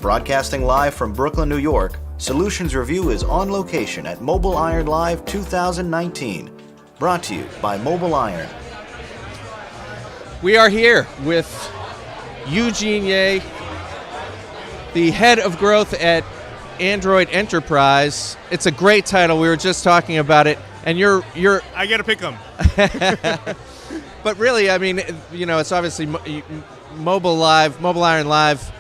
Broadcasting live from Brooklyn, New York, Solutions Review is on location at MobileIron Live 2019. Brought to you by MobileIron. We are here with Eugene Yeh, the head of growth at Android Enterprise. It's a great title. We were just talking about it, and you're. I get to pick them. But really, I mean, you know, it's obviously MobileIron Live,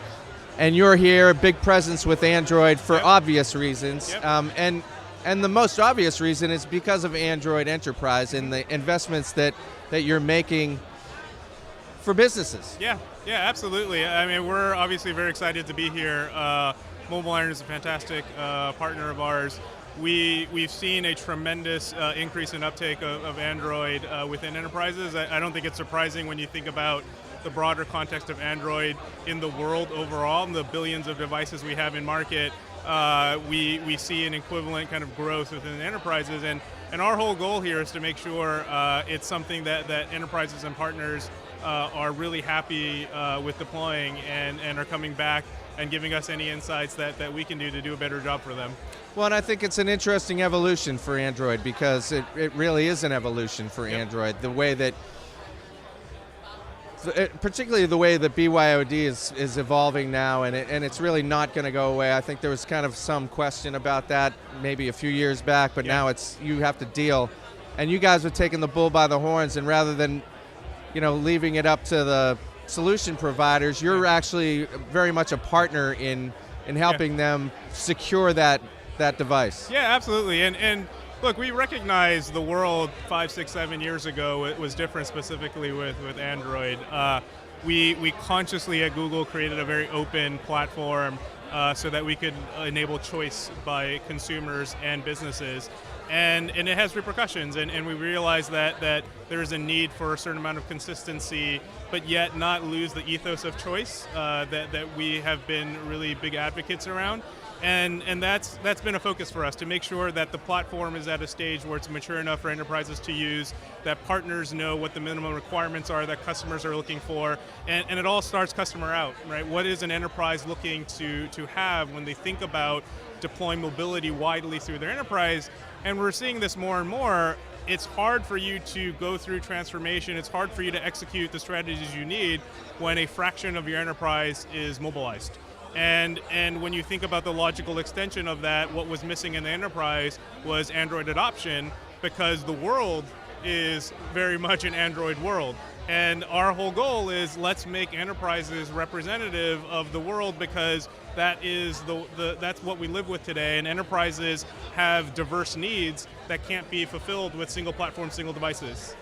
and you're here, a big presence with Android for obvious reasons. Yep. And the most obvious reason is because of Android Enterprise and the investments that you're making for businesses. Yeah, absolutely. I mean, we're obviously very excited to be here. MobileIron is a fantastic partner of ours. We've seen a tremendous increase in uptake of Android within enterprises. I don't think it's surprising when you think about the broader context of Android in the world overall, and the billions of devices we have in market. We see an equivalent kind of growth within the enterprises, and our whole goal here is to make sure it's something that enterprises and partners are really happy with deploying and are coming back and giving us any insights that we can do a better job for them. Well, and I think it's an interesting evolution for Android, because it really is an evolution for Android. The way that, particularly the way that BYOD is evolving now, and it's really not going to go away. I think there was kind of some question about that maybe a few years back, but now you have to deal. And you guys are taking the bull by the horns, and rather than, you know, leaving it up to the solution providers, you're actually very much a partner in helping them secure that device. Yeah, absolutely. And look, we recognize the world 5, 6, 7 years ago it was different, specifically with Android. We consciously at Google created a very open platform so that we could enable choice by consumers and businesses. And it has repercussions, and we realize that there is a need for a certain amount of consistency, but yet not lose the ethos of choice that we have been really big advocates around. And that's been a focus for us, to make sure that the platform is at a stage where it's mature enough for enterprises to use, that partners know what the minimum requirements are that customers are looking for, and it all starts customer out, right? What is an enterprise looking to have when they think about deploying mobility widely through their enterprise? And we're seeing this more and more. It's hard for you to go through transformation. It's hard for you to execute the strategies you need when a fraction of your enterprise is mobilized. And when you think about the logical extension of that, what was missing in the enterprise was Android adoption, because the world is very much an Android world. And our whole goal is, let's make enterprises representative of the world, because that is that's what we live with today. And enterprises have diverse needs that can't be fulfilled with single platform, single devices.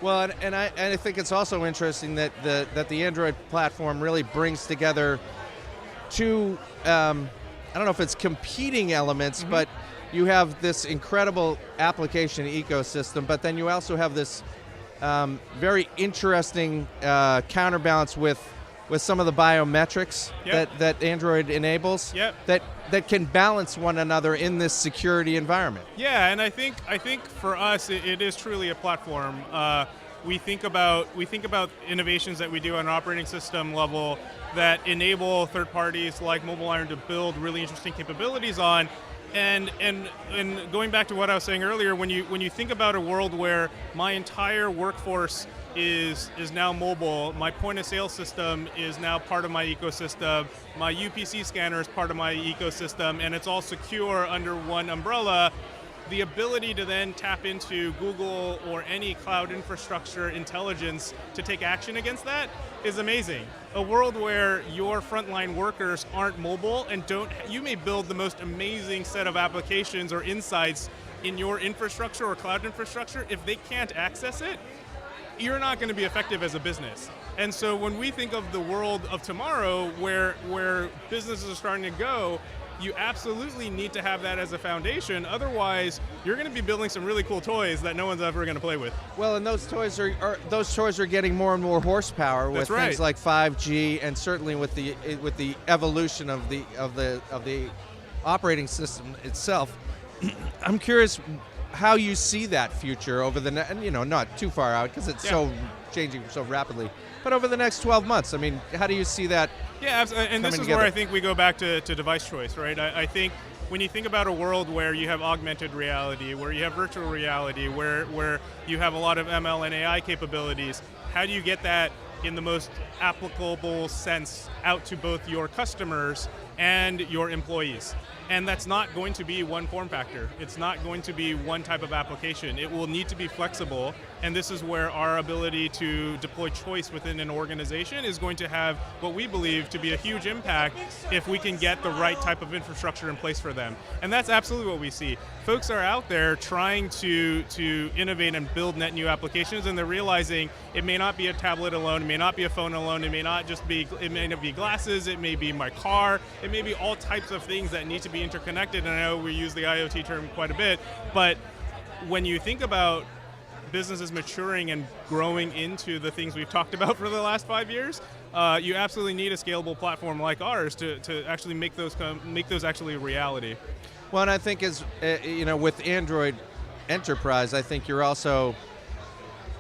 Well, and I think it's also interesting that the Android platform really brings together two, I don't know if it's competing elements, but you have this incredible application ecosystem, but then you also have this very interesting counterbalance with some of the biometrics that Android enables that can balance one another in this security environment. Yeah, and I think for us it is truly a platform. We think about innovations that we do on an operating system level that enable third parties like MobileIron to build really interesting capabilities on. And going back to what I was saying earlier, when you think about a world where my entire workforce is now mobile, my point of sale system is now part of my ecosystem, my UPC scanner is part of my ecosystem, and it's all secure under one umbrella, the ability to then tap into Google or any cloud infrastructure intelligence to take action against that is amazing. A world where your frontline workers aren't mobile and you may build the most amazing set of applications or insights in your infrastructure or cloud infrastructure. If they can't access it, you're not going to be effective as a business. And so when we think of the world of tomorrow, where businesses are starting to go, you absolutely need to have that as a foundation. Otherwise, you're going to be building some really cool toys that no one's ever going to play with. Well, and those toys are getting more and more horsepower with things like 5G, and certainly with the evolution of the operating system itself. I'm curious how you see that future over the not too far out, because it's so changing so rapidly. but over the next 12 months. I mean, how do you see that? Yeah, absolutely. And this is together? where I think we go back to device choice, right? I think when you think about a world where you have augmented reality, where you have virtual reality, where you have a lot of ML and AI capabilities, how do you get that in the most applicable sense out to both your customers and your employees? And that's not going to be one form factor. It's not going to be one type of application. It will need to be flexible, and this is where our ability to deploy choice within an organization is going to have what we believe to be a huge impact if we can get the right type of infrastructure in place for them. And that's absolutely what we see. Folks are out there trying to innovate and build net new applications, and they're realizing it may not be a tablet alone, it may not be a phone alone, it may not be glasses, it may be my car, it may be all types of things that need to be interconnected. And I know we use the IoT term quite a bit, but when you think about businesses maturing and growing into the things we've talked about for the last 5 years, you absolutely need a scalable platform like ours to actually make those actually a reality. Well, and I think with Android Enterprise, I think you're also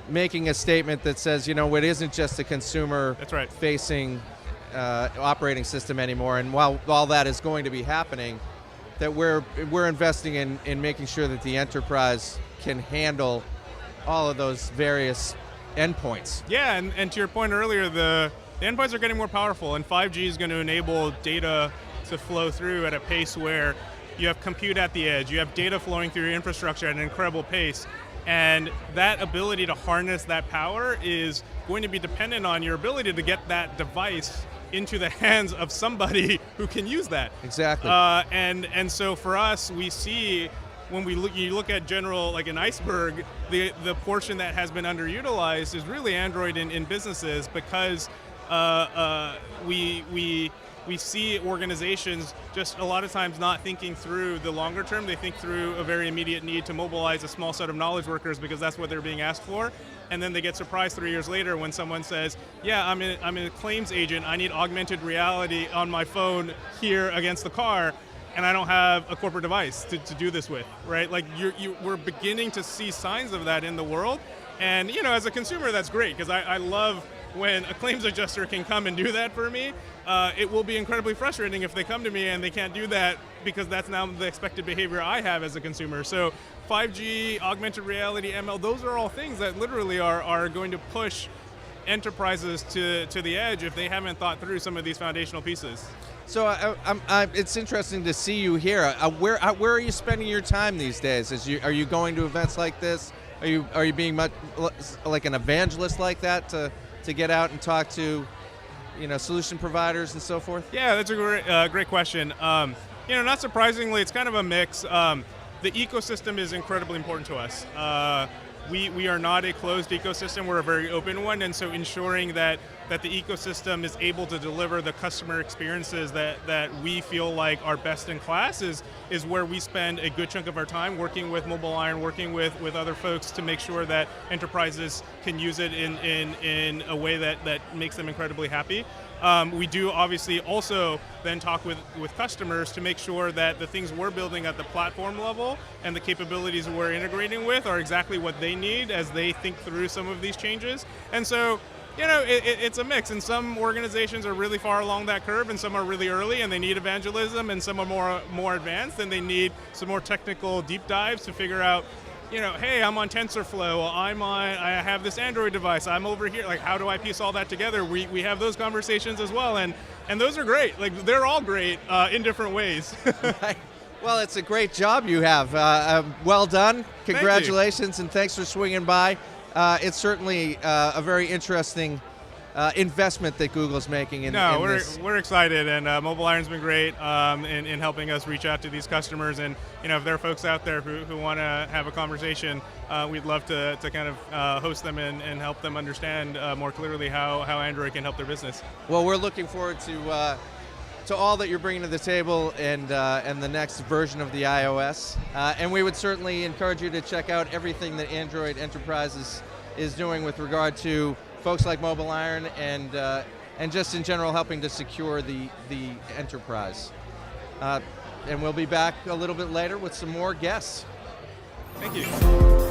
making a statement that says, it isn't just a consumer-facing operating system anymore. And while all that is going to be happening, that we're investing in making sure that the enterprise can handle all of those various endpoints. Yeah, and to your point earlier, the endpoints are getting more powerful, and 5G is going to enable data to flow through at a pace where you have compute at the edge, you have data flowing through your infrastructure at an incredible pace, and that ability to harness that power is going to be dependent on your ability to get that device into the hands of somebody who can use that. Exactly. And so for us, we see when you look at general, like an iceberg, the portion that has been underutilized is really Android in businesses, because we see organizations just a lot of times not thinking through the longer term. They think through a very immediate need to mobilize a small set of knowledge workers because that's what they're being asked for. And then they get surprised 3 years later when someone says, yeah, I'm a claims agent, I need augmented reality on my phone here against the car, and I don't have a corporate device to do this with, right? Like we're beginning to see signs of that in the world. And as a consumer, that's great, because I love when a claims adjuster can come and do that for me. It will be incredibly frustrating if they come to me and they can't do that, because that's now the expected behavior I have as a consumer. So 5G, augmented reality, ML, those are all things that literally are going to push enterprises to the edge if they haven't thought through some of these foundational pieces. So it's interesting to see you here. Where are you spending your time these days? Are you going to events like this? Are you being much like an evangelist like that to get out and talk to solution providers and so forth? Yeah, that's a great question. Not surprisingly, it's kind of a mix. The ecosystem is incredibly important to us. We are not a closed ecosystem, we're a very open one, and so ensuring that the ecosystem is able to deliver the customer experiences that we feel like are best in class is where we spend a good chunk of our time working with MobileIron, working with other folks to make sure that enterprises can use it in a way that makes them incredibly happy. We do obviously also then talk with customers to make sure that the things we're building at the platform level and the capabilities we're integrating with are exactly what they need as they think through some of these changes. And so, it's a mix, and some organizations are really far along that curve, and some are really early and they need evangelism, and some are more advanced and they need some more technical deep dives to figure out, hey, I'm on TensorFlow, I have this Android device, I'm over here, like how do I piece all that together? We have those conversations as well, and those are great. Like they're all great in different ways. Right. Well, it's a great job you have. Well done. Congratulations, and thanks for swinging by. It's certainly a very interesting investment that Google's making in this. We're excited, and MobileIron's been great in helping us reach out to these customers. And if there are folks out there who want to have a conversation, we'd love to kind of host them and help them understand more clearly how Android can help their business. Well, we're looking forward to all that you're bringing to the table and the next version of the iOS. And we would certainly encourage you to check out everything that Android Enterprise is doing with regard to folks like MobileIron and just in general helping to secure the enterprise. And we'll be back a little bit later with some more guests. Thank you.